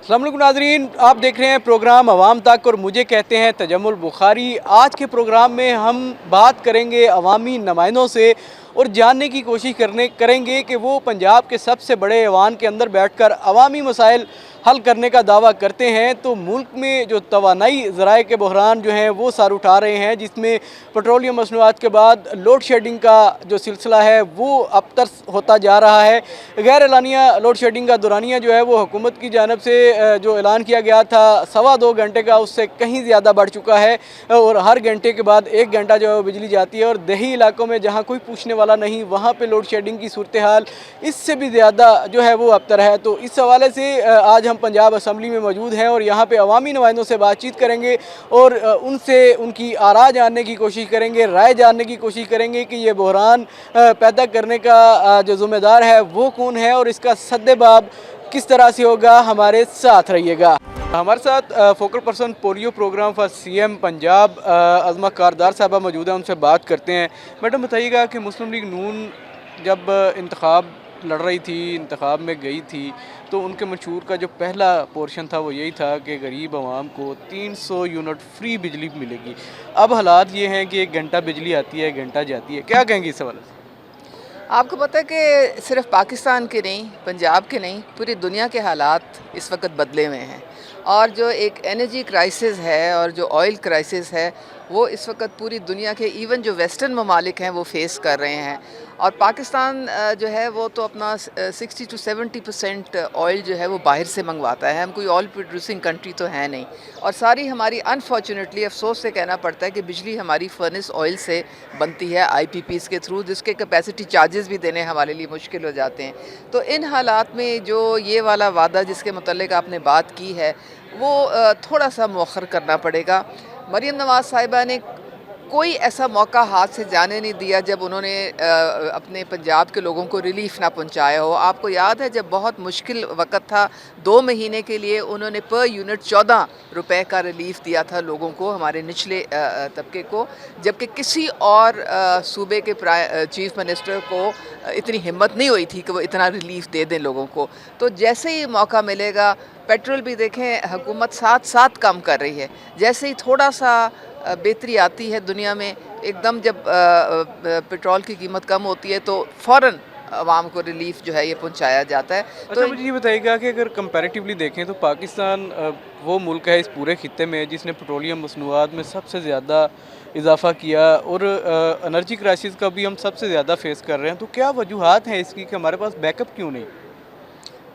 अस्सलाम वालेकुम नाज़रीन, आप देख रहे हैं प्रोग्राम अवाम तक और मुझे कहते हैं तजम्मुल बुखारी। आज के प्रोग्राम में हम बात करेंगे अवामी नुमाइंदों से और जानने की कोशिश करेंगे कि वो पंजाब के सबसे बड़े ऐवान के अंदर बैठकर अवामी मसाइल हल करने का दावा करते हैं। तो मुल्क में जो तवानाई ज़राए के बहरान जो हैं वो सर उठा रहे हैं, जिसमें पेट्रोलियम मसनूआत के बाद लोड शेडिंग का जो सिलसिला है वो अब तक होता जा रहा है। गैर एलानिया लोड शेडिंग का दौरानिया जो है वो हुकूमत की जानब से जो ऐलान किया गया था 2.25 घंटे का, उससे कहीं ज़्यादा बढ़ चुका है और हर घंटे के बाद 1 घंटा जो है वो बिजली जाती है। और देही इलाकों में जहाँ कोई पूछने वाला नहीं, वहाँ पे लोड शेडिंग की सूरत हाल इससे भी ज़्यादा जो है वो अबतर है। तो इस हवाले से आज हम पंजाब असम्बली में मौजूद हैं और यहाँ पे अवामी नुमाइंदों से बातचीत करेंगे और उनसे उनकी आरा जानने की कोशिश करेंगे, राय जानने की कोशिश करेंगे कि ये बहरान पैदा करने का जो ज़िम्मेदार है वो कौन है और इसका सद्देबाब किस तरह से होगा। हमारे साथ रहिएगा। हमारे साथ focal person polio program for CM Punjab Azma Kardar साहबा मौजूद है, उनसे बात करते हैं। मैडम बताइएगा कि मुस्लिम लीग नून जब इंतखाब लड़ रही थी, इंतखाब में गई थी, तो उनके मंशूर का जो पहला पोर्शन था वो यही था कि गरीब आवाम को 300 यूनिट फ्री बिजली मिलेगी। अब हालात ये हैं कि 1 घंटा बिजली आती है, 1 घंटा जाती है। क्या कहेंगी इस हवाले से? आपको पता है कि सिर्फ पाकिस्तान के नहीं, पंजाब के नहीं, पूरी दुनिया के हालात इस वक्त बदले हुए हैं और जो एक एनर्जी क्राइसिस है और जो ऑयल क्राइसिस है वो इस वक्त पूरी दुनिया के इवन जो वेस्टर्न ममालिक हैं वो फेस कर रहे हैं। और पाकिस्तान जो है वो तो अपना 60 to 70% ऑयल जो है वो बाहर से मंगवाता है। हम कोई ऑयल प्रोड्यूसिंग कंट्री तो है नहीं और सारी हमारी अनफॉर्चुनेटली अफसोस से कहना पड़ता है कि बिजली हमारी फर्नेस ऑयल से बनती है IPPs के थ्रू, जिसके कैपेसिटी चार्जेस भी देने हमारे लिए मुश्किल हो जाते हैं। तो इन हालात में जो ये वाला वादा जिसके मुतल्लिक आपने बात की है वो थोड़ा सा मौखर करना पड़ेगा। मरीम नवाज़ साहिबा ने कोई ऐसा मौका हाथ से जाने नहीं दिया जब उन्होंने अपने पंजाब के लोगों को रिलीफ़ ना पहुंचाया हो। आपको याद है जब बहुत मुश्किल वक्त था, 2 महीने के लिए उन्होंने पर यूनिट 14 रुपए का रिलीफ़ दिया था लोगों को, हमारे निचले तबके को, जबकि किसी और सूबे के चीफ़ मिनिस्टर को इतनी हिम्मत नहीं हुई थी कि वो इतना रिलीफ़ दे दें लोगों को। तो जैसे ही मौका मिलेगा, पेट्रोल भी देखें हुकूमत साथ साथ कम कर रही है। जैसे ही थोड़ा सा बेहतरी आती है दुनिया में, एकदम जब पेट्रोल की कीमत कम होती है तो फ़ौरन आवाम को रिलीफ जो है ये पहुंचाया जाता है। अच्छा, तो मुझे ये बताइएगा कि अगर कंपैरेटिवली देखें तो पाकिस्तान वो मुल्क है इस पूरे खित्ते में जिसने पेट्रोलियम मसनूआत में सबसे ज़्यादा इजाफा किया और एनर्जी क्राइसिस का भी हम सबसे ज़्यादा फेस कर रहे हैं। तो क्या वजूहात हैं इसकी कि हमारे पास बैकअप क्यों नहीं?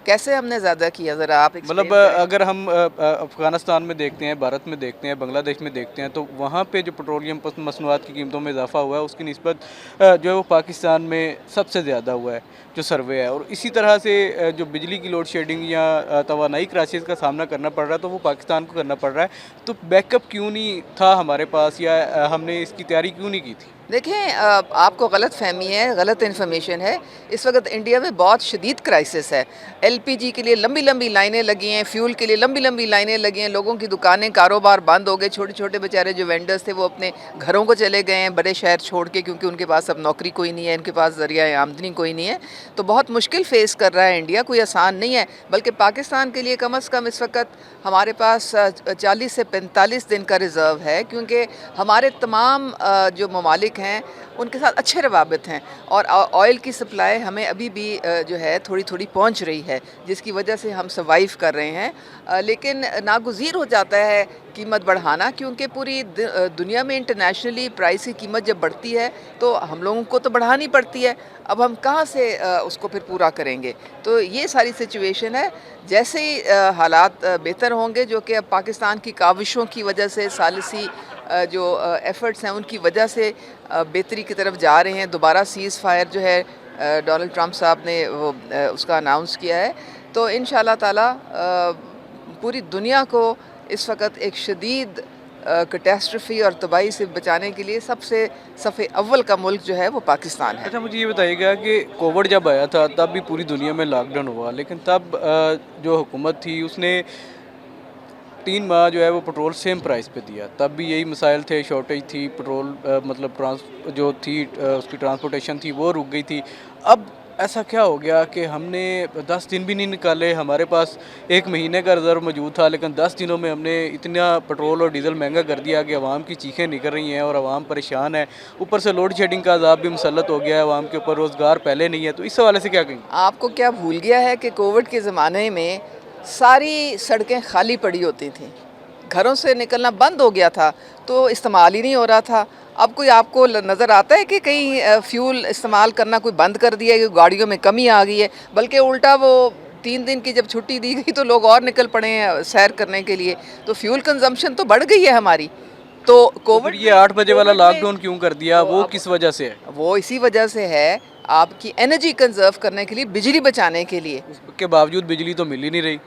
कैसे हमने ज़्यादा किया, ज़रा आप मतलब एक्सप्लेन करें। अगर हम अफ़गानिस्तान में देखते हैं, भारत में देखते हैं, बांग्लादेश में देखते हैं, तो वहाँ पे जो पेट्रोलियम मसनूआत की कीमतों में इजाफा हुआ है उसकी निस्बत जो है वो पाकिस्तान में सबसे ज़्यादा हुआ है जो सर्वे है। और इसी तरह से जो बिजली की लोड शेडिंग या तवानाई क्राइसिस का सामना करना पड़ रहा है तो वो पाकिस्तान को करना पड़ रहा है। तो बैकअप क्यों नहीं था हमारे पास या हमने इसकी तैयारी क्यों नहीं की थी? देखें, आपको गलत फहमी है, गलत इन्फॉर्मेशन है। इस वक्त इंडिया में बहुत शदीद क्राइसिस है। LPG के लिए लंबी लंबी लाइनें लगी हैं, फ्यूल के लिए लंबी लंबी लाइनें लगी हैं, लोगों की दुकानें कारोबार बंद हो गए, छोटे छोटे बेचारे जो वेंडर्स थे वो अपने घरों को चले गए हैं बड़े शहर छोड़ के, क्योंकि उनके पास अब नौकरी कोई नहीं है, इनके पास ज़रिया आमदनी कोई नहीं है। तो बहुत मुश्किल फेस कर रहा है इंडिया, कोई आसान नहीं है। बल्कि पाकिस्तान के लिए कम अज़ कम इस वक्त हमारे पास 40 से 45 दिन का रिज़र्व है, क्योंकि हमारे तमाम जो ममालिक हैं उनके साथ अच्छे रवाबित हैं और ऑयल की सप्लाई हमें अभी भी जो है थोड़ी थोड़ी पहुंच रही है, जिसकी वजह से हम सर्वाइव कर रहे हैं। लेकिन नागुज़ीर हो जाता है कीमत बढ़ाना, क्योंकि पूरी दुनिया में इंटरनेशनली प्राइस की कीमत जब बढ़ती है तो हम लोगों को तो बढ़ानी पड़ती है। अब हम कहाँ से उसको फिर पूरा करेंगे? तो ये सारी सिचुएशन है। जैसे ही हालात बेहतर होंगे, जो कि अब पाकिस्तान की काविशों की वजह से, सालिसी जो एफ़र्ट्स हैं उनकी वजह से बेहतरी की तरफ जा रहे हैं। दोबारा सीज़ फायर जो है डोनाल्ड ट्रंप साहब ने वो उसका अनाउंस किया है। तो इंशाअल्लाह ताला पूरी दुनिया को इस वक्त एक शदीद कैटास्ट्रफी और तबाही से बचाने के लिए सबसे सफ़े अव्वल का मुल्क जो है वो पाकिस्तान है। अच्छा, मुझे ये बताइएगा कि कोविड जब आया था तब भी पूरी दुनिया में लॉकडाउन हुआ, लेकिन तब जो हुकूमत थी उसने 3 माह जो है वो पेट्रोल सेम प्राइस पे दिया। तब भी यही मसाइल थे, शॉर्टेज थी, पेट्रोल मतलब जो थी उसकी ट्रांसपोर्टेशन थी वो रुक गई थी। अब ऐसा क्या हो गया कि हमने 10 दिन भी नहीं निकाले, हमारे पास 1 महीने का रिज़र्व मौजूद था, लेकिन 10 दिनों में हमने इतना पेट्रोल और डीज़ल महंगा कर दिया कि आवाम की चीखें निकल रही हैं और आवाम परेशान है। ऊपर से लोड शेडिंग का अज़ाब भी मुसल्लत हो गया है आवाम के ऊपर, रोज़गार पहले नहीं है। तो इस हवाले से क्या कहेंगे? आपको क्या भूल गया है कि कोविड के ज़माने में सारी सड़कें खाली पड़ी होती थीं, घरों से निकलना बंद हो गया था, तो इस्तेमाल ही नहीं हो रहा था। अब कोई आपको नज़र आता है कि कहीं फ्यूल इस्तेमाल करना कोई बंद कर दिया है, कि गाड़ियों में कमी आ गई है? बल्कि उल्टा वो 3 दिन की जब छुट्टी दी गई तो लोग और निकल पड़े हैं सैर करने के लिए, तो फ्यूल कंजम्पशन तो बढ़ गई है हमारी। तो तो कोविड फिर ये 8 बजे वाला कोविड में लॉकडाउन क्यों कर दिया, वो किस वजह से है? वो इसी वजह से है, आपकी एनर्जी कंजर्व करने के लिए, बिजली बचाने के लिए। उसके बावजूद बिजली तो मिल ही नहीं रही।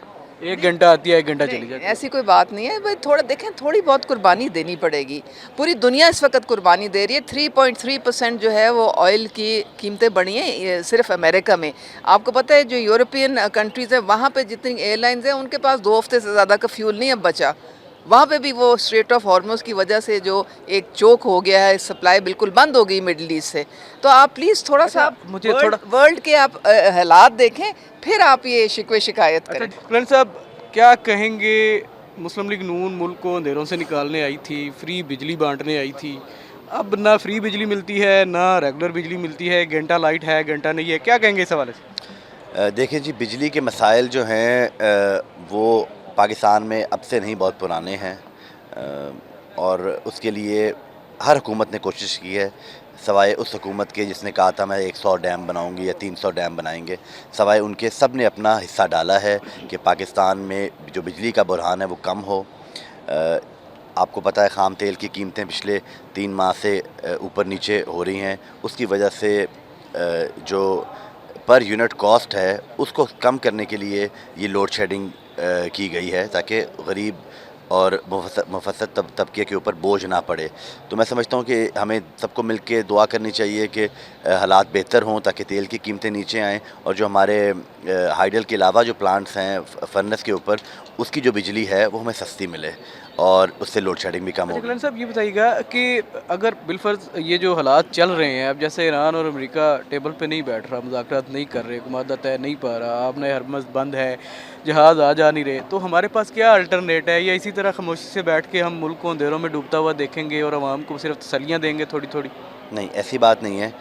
1 घंटा आती है, 1 घंटा चली जाती है। ऐसी कोई बात नहीं है भाई, थोड़ा देखें, थोड़ी बहुत कुर्बानी देनी पड़ेगी। पूरी दुनिया इस वक्त कुर्बानी दे रही है। 3.3% जो है वो ऑयल की कीमतें बढ़ी हैं ये सिर्फ अमेरिका में। आपको पता है जो यूरोपियन कंट्रीज़ हैं वहाँ पे जितनी एयरलाइंस हैं उनके पास 2 हफ्ते से ज़्यादा का फ्यूल नहीं अब बचा। वहाँ पे भी वो स्ट्रेट ऑफ हॉर्मुज़ की वजह से जो एक चोक हो गया है, सप्लाई बिल्कुल बंद हो गई मिडल ईस्ट से। तो आप प्लीज़ थोड़ा सा मुझे थोड़ा वर्ल्ड के आप हालात देखें, फिर आप ये शिकवे शिकायत अच्छा करें। करण साहब, क्या कहेंगे? मुस्लिम लीग नून मुल्क को अंधेरों से निकालने आई थी, फ्री बिजली बांटने आई थी, अब ना फ्री बिजली मिलती है ना रेगुलर बिजली मिलती है, घंटा लाइट है घंटा नहीं है, क्या कहेंगे इस हवाले से? देखिए जी, बिजली के मसाइल जो हैं वो पाकिस्तान में अब से नहीं, बहुत पुराने हैं। और उसके लिए हर हुकूमत ने कोशिश की है, सवाए उस हुकूमत के जिसने कहा था मैं 100 डैम बनाऊंगी या 300 डैम बनाएंगे, सवाए उनके सब ने अपना हिस्सा डाला है कि पाकिस्तान में जो बिजली का बुरहान है वो कम हो। आपको पता है ख़ाम तेल की कीमतें पिछले 3 माह से ऊपर नीचे हो रही हैं। उसकी वजह से जो पर यूनिट कॉस्ट है उसको कम करने के लिए ये लोड शेडिंग की गई है, ताकि गरीब और मुफस्सद तबके के ऊपर बोझ ना पड़े। तो मैं समझता हूँ कि हमें सबको मिल के दुआ करनी चाहिए कि हालात बेहतर हों, ताकि तेल की कीमतें नीचे आएँ और जो हमारे हाइडल के अलावा जो प्लांट्स हैं फर्नेस के ऊपर, उसकी जो बिजली है वो हमें सस्ती मिले और उससे लोड शेडिंग भी कम अच्छा होगी। कलन साहब, ये बताइएगा कि अगर बिलफर्ज ये जो हालात चल रहे हैं, अब जैसे ईरान और अमेरिका टेबल पे नहीं बैठ रहा, मुज़ाकरात नहीं कर रहे, मादा तय नहीं पा रहा, आपने हरमज़ बंद है, जहाज़ आ जा नहीं रहे, तो हमारे पास क्या अल्टरनेट है? या इसी तरह खामोशी से बैठ के हम मुल्क को अंधेरों में डूबता हुआ देखेंगे और आवाम को सिर्फ तसल्लियाँ देंगे थोड़ी थोड़ी? नहीं, ऐसी बात नहीं है।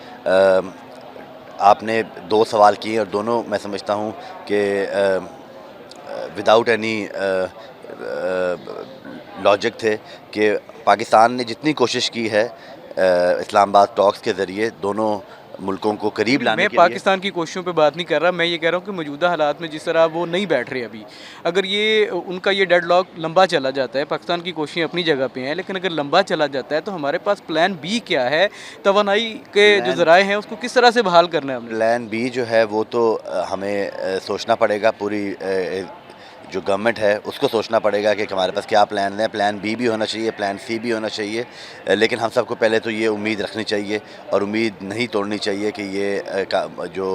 आपने 2 सवाल किए और दोनों मैं समझता हूँ कि विदाउट एनी लॉजिक थे कि पाकिस्तान ने जितनी कोशिश की है इस्लामाबाद टॉक्स के ज़रिए दोनों मुल्कों को करीब लाने मैं के लिए। पाकिस्तान की कोशिशों पे बात नहीं कर रहा, मैं ये कह रहा हूँ कि मौजूदा हालात में जिस तरह वो नहीं बैठ रहे अभी, अगर ये उनका ये डेडलॉक लंबा चला जाता है, पाकिस्तान की कोशिशें अपनी जगह पे हैं, लेकिन अगर लंबा चला जाता है तो हमारे पास प्लान बी क्या है? तवानाई के जो ज़राए हैं उसको किस तरह से बहाल करना है हमने? प्लान बी जो है वो तो हमें सोचना पड़ेगा। पूरी जो गवर्नमेंट है उसको सोचना पड़ेगा कि हमारे पास क्या प्लान है। प्लान बी भी होना चाहिए, प्लान सी भी होना चाहिए, लेकिन हम सबको पहले तो ये उम्मीद रखनी चाहिए और उम्मीद नहीं तोड़नी चाहिए कि ये जो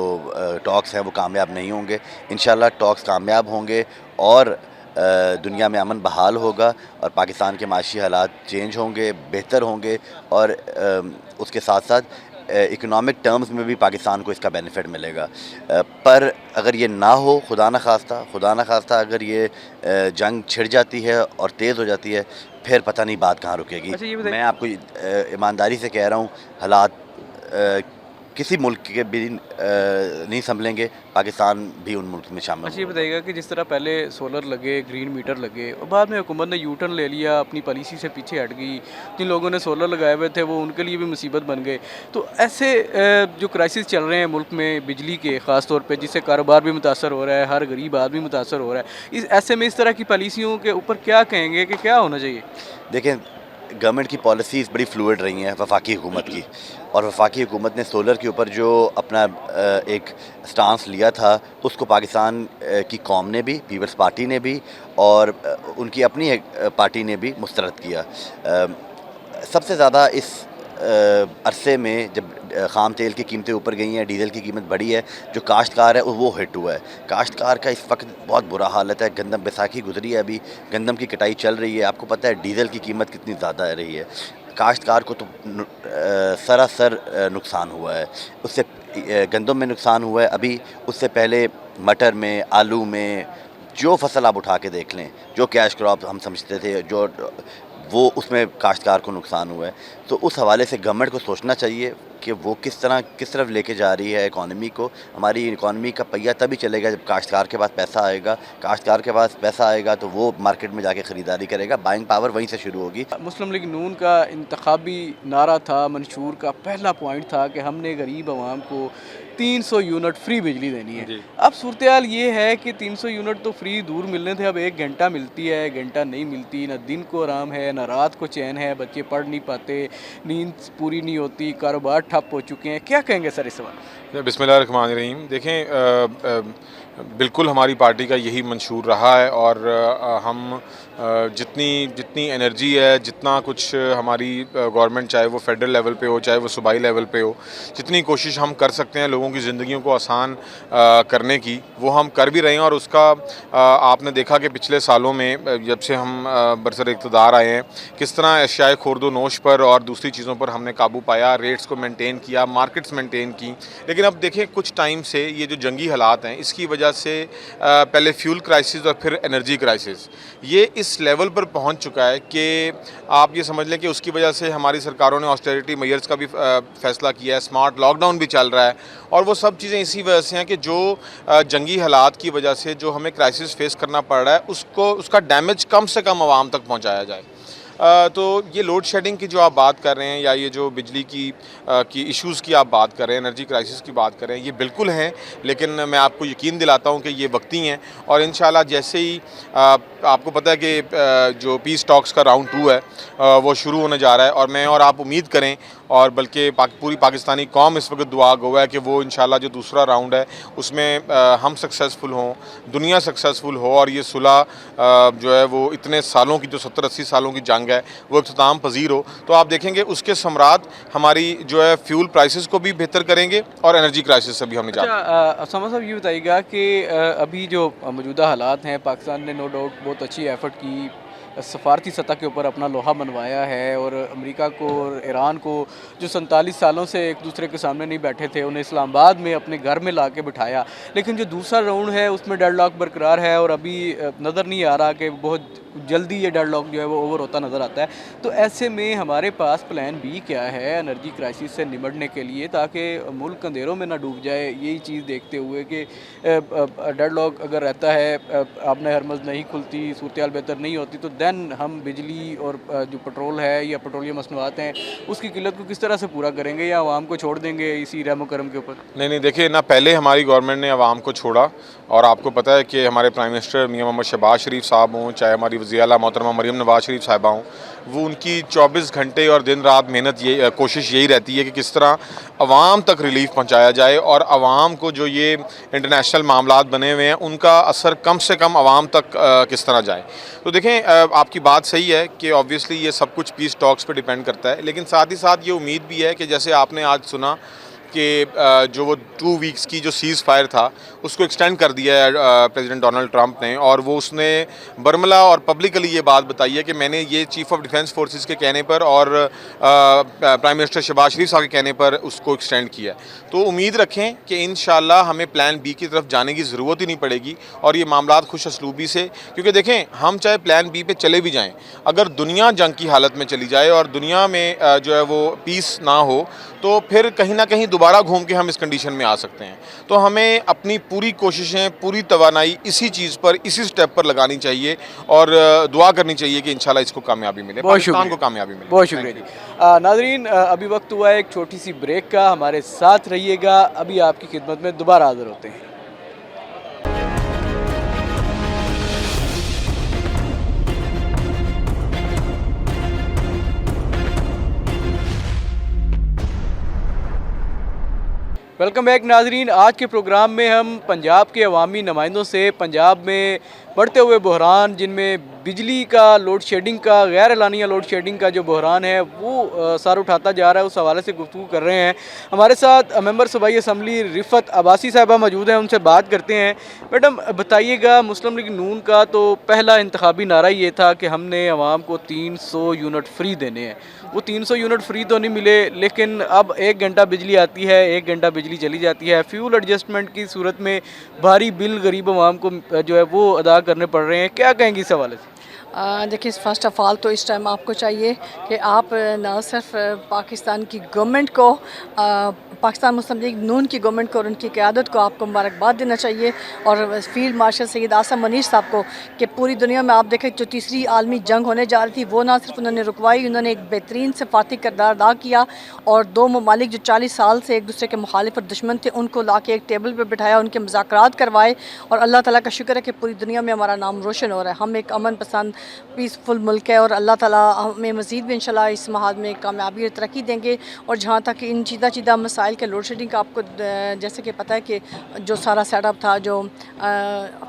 टॉक्स हैं वो कामयाब नहीं होंगे। इंशाल्लाह टॉक्स कामयाब होंगे और दुनिया में अमन बहाल होगा और पाकिस्तान के माशी हालात चेंज होंगे, बेहतर होंगे और उसके साथ साथ इकोनॉमिक टर्म्स में भी पाकिस्तान को इसका बेनिफिट मिलेगा। पर अगर ये ना हो, खुदा न खास्ता अगर ये जंग छिड़ जाती है और तेज़ हो जाती है, फिर पता नहीं बात कहाँ रुकेगी। अच्छा, ये बताइए, मैं आपको ईमानदारी से कह रहा हूँ, हालात किसी मुल्क के भी नहीं संभलेंगे, पाकिस्तान भी उन मुल्क में शामिल अच्छा ये होगा। बताइएगा कि जिस तरह पहले सोलर लगे, ग्रीन मीटर लगे और बाद में हुकूमत ने यू टर्न ले लिया, अपनी पॉलिसी से पीछे हट गई, जिन लोगों ने सोलर लगाए हुए थे वो उनके लिए भी मुसीबत बन गए। तो ऐसे जो क्राइसिस चल रहे हैं मुल्क में बिजली के ख़ास तौर पे, जिससे कारोबार भी मुतासर हो रहा है, हर गरीब आदमी मुतासर हो रहा है, इस ऐसे में इस तरह की पॉलिसियों के ऊपर क्या कहेंगे कि क्या होना चाहिए? देखें, गवर्नमेंट की पॉलिसीज़ बड़ी फ्लूइड रही हैं वफाकी हुकूमत की, और वफाकी हुकूमत ने सोलर के ऊपर जो अपना एक स्टांस लिया था उसको पाकिस्तान की कौम ने भी, पीपल्स पार्टी ने भी और उनकी अपनी एक पार्टी ने भी मुस्तरद किया। सबसे ज़्यादा इस अरसे में जब ख़ाम तेल की कीमतें ऊपर गई हैं, डीज़ल की कीमत बढ़ी है, जो काश्तकार है वो हिट हुआ है। काश्तकार का इस वक्त बहुत बुरा हालत है। गंदम बैसाखी गुजरी है, अभी गंदम की कटाई चल रही है। आपको पता है डीज़ल की कीमत कितनी ज़्यादा रही है। काश्तकार को तो सरासर नुकसान हुआ है। उससे گندم میں نقصان ہوا ہے، ابھی اس سے پہلے مٹر میں، آلو میں، جو فصل آپ اٹھا کے دیکھ لیں، جو کیش کراپ ہم سمجھتے تھے، جو وہ اس میں کاشتکار کو نقصان ہوا ہے. تو اس حوالے سے گورنمنٹ کو سوچنا چاہیے کہ وہ کس طرف لے کے جا رہی ہے اکانومی کو. ہماری اکانومی کا پہیہ تبھی چلے گا جب کاشتکار کے پاس پیسہ آئے گا. کاشتکار کے پاس پیسہ آئے گا تو وہ مارکیٹ میں جا کے خریداری کرے گا. بائنگ پاور وہیں سے شروع ہوگی. مسلم لیگ نون کا انتخابی نعرہ تھا، منشور کا پہلا پوائنٹ تھا کہ ہم نے غریب عوام کو 300 یونٹ فری بجلی دینی ہے. اب صورتحال یہ ہے کہ 300 یونٹ تو فری دور ملنے تھے، اب 1 گھنٹہ ملتی ہے، 1 گھنٹہ نہیں ملتی. نہ دن کو آرام ہے، نہ رات کو چین ہے، بچے پڑھ نہیں پاتے، نیند پوری نہیں ہوتی، کاروبار ٹھپ ہو چکے ہیں. کیا کہیں گے سر اس وقت؟ بسم اللہ الرحمن الرحیم. دیکھیں بالکل ہماری پارٹی کا یہی منشور رہا ہے، اور ہم جتنی انرجی ہے، جتنا کچھ ہماری گورنمنٹ، چاہے وہ فیڈرل لیول پہ ہو، چاہے وہ صوبائی لیول پہ ہو، جتنی کوشش ہم کر سکتے ہیں لوگوں کی زندگیوں کو آسان کرنے کی، وہ ہم کر بھی رہے ہیں. اور اس کا آپ نے دیکھا کہ پچھلے سالوں میں جب سے ہم برسر اقتدار آئے ہیں، کس طرح اشیاء خورد و نوش پر اور دوسری چیزوں پر ہم نے قابو پایا، ریٹس کو مینٹین کیا، مارکیٹس مینٹین کی. لیکن اب دیکھیں کچھ ٹائم سے یہ جو جنگی حالات ہیں، اس کی وجہ سے پہلے فیول کرائسس اور پھر انرجی کرائسس یہ اس لیول پر پہنچ چکا ہے کہ آپ یہ سمجھ لیں کہ اس کی وجہ سے ہماری سرکاروں نے آسٹیریٹی میئرز کا بھی فیصلہ کیا ہے، اسمارٹ لاک ڈاؤن بھی چل رہا ہے. اور وہ سب چیزیں اسی وجہ سے ہیں کہ جو جنگی حالات کی وجہ سے جو ہمیں کرائسس فیس کرنا پڑ رہا ہے، اس کا ڈیمیج کم سے کم عوام تک پہنچایا جائے. تو یہ لوڈ شیڈنگ کی جو آپ بات کر رہے ہیں، یا یہ جو بجلی کی ایشوز کی آپ بات کر رہے ہیں، انرجی کرائسس کی بات کر رہے ہیں، یہ بالکل ہیں. لیکن میں آپ کو یقین دلاتا ہوں کہ یہ وقتی ہیں، اور انشاءاللہ جیسے ہی آپ کو پتہ ہے کہ جو پیس ٹاکس کا راؤنڈ 2 ہے وہ شروع ہونے جا رہا ہے. اور میں اور آپ امید کریں، اور بلکہ پوری پاکستانی قوم اس وقت دعا گو ہے کہ وہ انشاءاللہ جو دوسرا راؤنڈ ہے اس میں ہم سکسیزفل ہوں، دنیا سکسیزفل ہو، اور یہ صلح جو ہے وہ اتنے سالوں کی، جو 70-80 سالوں کی جنگ ہے، وہ اختتام پذیر ہو. تو آپ دیکھیں گے اس کے ثمرات ہماری جو ہے فیول پرائسز کو بھی بہتر کریں گے، اور انرجی کرائسس سے بھی ہم نجات. اسامہ صاحب یہ بتائیے گا کہ ابھی جو موجودہ حالات ہیں، پاکستان نے نو ڈاؤٹ بہت اچھی ایفرٹ کی، سفارتی سطح کے اوپر اپنا لوہا منوایا ہے، اور امریکہ کو اور ایران کو جو 47 سالوں سے ایک دوسرے کے سامنے نہیں بیٹھے تھے، انہیں اسلام آباد میں اپنے گھر میں لا کے بٹھایا. لیکن جو دوسرا راؤنڈ ہے اس میں ڈیڈ لاک برقرار ہے، اور ابھی نظر نہیں آ رہا کہ بہت جلدی یہ ڈیڈ لاک جو ہے وہ اوور ہوتا نظر آتا ہے. تو ایسے میں ہمارے پاس پلان بی کیا ہے انرجی کرائسس سے نمٹنے کے لیے، تاکہ ملک اندھیروں میں نہ ڈوب جائے، یہی چیز دیکھتے ہوئے کہ ڈیڈ لاک اگر رہتا ہے، آپ نے ہرمز نہیں کھلتی، صورتحال بہتر نہیں ہوتی، تو دین ہم بجلی اور جو پٹرول ہے یا پٹرولیم مصنوعات ہیں اس کی قلت کو کس طرح سے پورا کریں گے، یا عوام کو چھوڑ دیں گے اسی رحم و کرم کے اوپر؟ نہیں دیکھیں، نہ پہلے ہماری گورنمنٹ نے عوام کو چھوڑا، اور آپ کو پتہ ہے کہ ہمارے پرائم منسٹر میاں محمد شہباز شریف صاحب ہوں، چاہے ہماری وزیر اعلیٰ محترمہ مریم نواز شریف صاحبہ ہوں، وہ ان کی 24 گھنٹے اور دن رات محنت، کوشش یہی رہتی ہے کہ کس طرح عوام تک ریلیف پہنچایا جائے، اور عوام کو جو یہ انٹرنیشنل معاملات بنے ہوئے ہیں ان کا اثر کم سے کم عوام تک کس طرح جائے. تو دیکھیں آپ کی بات صحیح ہے کہ آبویسلی یہ سب کچھ پیس ٹاکس پہ ڈیپینڈ کرتا ہے، لیکن ساتھ ہی ساتھ یہ امید بھی ہے کہ جیسے آپ نے آج سنا کہ جو وہ 2 ویکس کی جو سیز فائر تھا اس کو ایکسٹینڈ کر دیا ہے پریزیڈنٹ ڈونلڈ ٹرمپ نے، اور وہ اس نے برملا اور پبلکلی یہ بات بتائی ہے کہ میں نے یہ چیف آف ڈیفینس فورسز کے کہنے پر اور پرائم منسٹر شہباز شریف صاحب کے کہنے پر اس کو ایکسٹینڈ کیا ہے. تو امید رکھیں کہ انشاءاللہ ہمیں پلان بی کی طرف جانے کی ضرورت ہی نہیں پڑے گی، اور یہ معاملات خوش اسلوبی سے، کیونکہ دیکھیں ہم چاہے پلان بی پہ چلے بھی جائیں، اگر دنیا جنگ کی حالت میں چلی جائے اور دنیا میں جو ہے وہ پیس نہ ہو، تو پھر کہیں نہ کہیں دوبارہ گھوم کے ہم اس کنڈیشن میں آ سکتے ہیں. تو ہمیں اپنی پوری کوششیں، پوری توانائی اسی چیز پر، اسی سٹیپ پر لگانی چاہیے، اور دعا کرنی چاہیے کہ انشاءاللہ اس کو کامیابی ملے، پاکستان کو کامیابی ملے. بہت شکریہ جی. ناظرین ابھی وقت ہوا ہے ایک چھوٹی سی بریک کا، ہمارے ساتھ رہیے گا، ابھی آپ کی خدمت میں دوبارہ حاضر ہوتے ہیں. ویلکم بیک ناظرین. آج کے پروگرام میں ہم پنجاب کے عوامی نمائندوں سے پنجاب میں बढ़ते हुए बहरान, जिनमें बिजली का लोड शेडिंग का, गैर एलानिया लोड शेडिंग का जो बहरान है वो सर उठाता जा रहा है, उस हवाले से गुफ्तगू कर रहे हैं। हमारे साथ मेंबर सूबाई असम्बली रिफ़त अब्बासी साहिबा मौजूद हैं, उनसे बात करते हैं। मैडम बताइएगा, मुस्लिम लीग नून का तो पहला इंतखाबी नारा ये था कि हमने आवाम को 300 यूनिट फ्री देने हैं। वो 300 यूनिट फ्री तो नहीं मिले, लेकिन अब 1 घंटा बिजली आती है, 1 घंटा बिजली चली जाती है। फ्यूल एडजस्टमेंट की सूरत में भारी बिल गरीब आवाम को जो है वो अदा करने पड़ रहे हैं। क्या कहेंगी इस हवाले से? देखिए, फ़र्स्ट ऑफ़ ऑल तो इस टाइम आपको चाहिए कि आप न सिर्फ पाकिस्तान की गवर्नमेंट को, पाकिस्तान मुस्लिम लीग नून की गवर्नमेंट को और उनकी क़यादत को आपको मुबारकबाद देना चाहिए, और फील्ड मार्शल सैयद आसिम मुनीर साहब को, कि पूरी दुनिया में आप देखें जो तीसरी आलमी जंग होने जा रही थी वो ना सिर्फ उन्होंने रुकवाई, उन्होंने एक बेहतरीन सफारती किरदार अदा किया, और 2 ममालिक जो 40 साल से एक दूसरे के मुखालिफ और दुश्मन थे उनको ला के एक टेबल पर बिठाया, उनके मुज़ाकरात करवाए, और अल्लाह ताला का शुक्र है कि पूरी दुनिया में हमारा नाम रोशन हो रहा है। हम एक अमन पसंद पीसफुल मुल्क है, और अल्लाह ताला हमें मज़ीद भी इंशाल्लाह इस महाज में कामयाबी और तरक्की देंगे। और जहाँ तक इन चीदा मसाइल के लोड शेडिंग का आपको जैसे कि पता है कि जो सारा सेटअप था, जो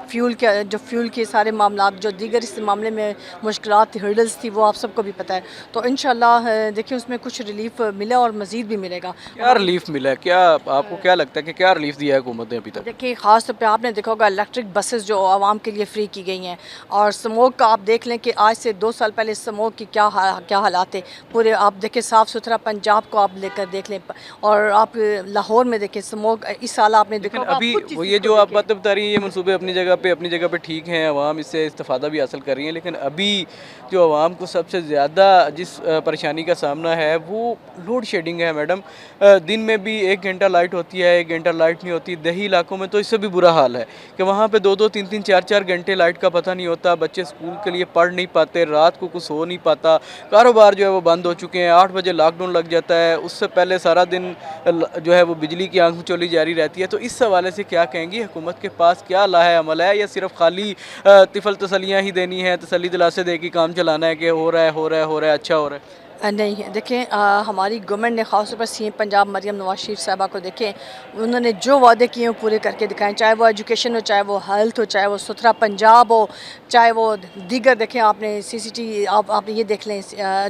फ्यूल के सारे मामला, जो दीगर इस मामले में मुश्किलात थी, हर्डल्स थी, वो आप सबको भी पता है। तो इंशाल्लाह देखिए उसमें कुछ रिलीफ मिला और मज़ीद भी मिलेगा। क्या रिलीफ मिला है? क्या आपको क्या लगता है कि क्या रिलीफ दिया है हुकूमत ने अभी तक? देखिए, ख़ास तौर पे आपने देखा होगा इलेक्ट्रिक बसेस जो आवाम के लिए फ्री की गई हैं, और स्मोक का आप देख लें कि आज से 2 साल पहले स्मोक की क्या हालात थे। पूरे आप देखें साफ़ सुथरा पंजाब को आप लेकर देख लें, और आप लाहौर में देखें स्मोक इस साल आपने देखा होगा। अभी वो ये जो आप बातें बता रही हैं, ये मनसूबे अपनी जगह पे ठीक हैं, आवाम इससे इस्तिफ़ादा भी हासिल कर रही है, लेकिन अभी जो आवाम को सबसे ज़्यादा जिस परेशानी का सामना है वो लोड शेडिंग है। मैडम, दिन में भी 1 घंटा लाइट होती है, 1 घंटा लाइट नहीं होती। देही इलाकों में तो इससे भी बुरा हाल है कि वहाँ पे 2-2, 3-3, 4-4 घंटे लाइट का पता नहीं होता। बच्चे स्कूल के लिए पढ़ नहीं पाते, रात को कुछ हो नहीं पाता, कारोबार जो है वो बंद हो चुके हैं। 8 बजे लॉकडाउन लग जाता है, उससे पहले सारा दिन जो है वो बिजली की आंख चोली जारी रहती है। तो इस हवाले से क्या कहेंगी, हुकूमत के पास क्या लाहे अमल है, या सिर्फ खाली तिफल तसलियाँ ही देनी है, तसल्ली दिलासे दे के काम चलाना है कि हो रहा है, अच्छा हो रहा है? नहीं, देखें, हमारी गवर्नमेंट ने ख़ास तौर पर सीएम पंजाब मरियम नवाज शरीफ साहबा को देखें, उन्होंने जो वादे किए हैं वो पूरे करके दिखाएं, चाहे वो एजुकेशन हो, चाहे वो हेल्थ हो, चाहे वो सुथरा पंजाब हो, चाहे वो दीगर देखें आपने CCTV आप ये देख लें,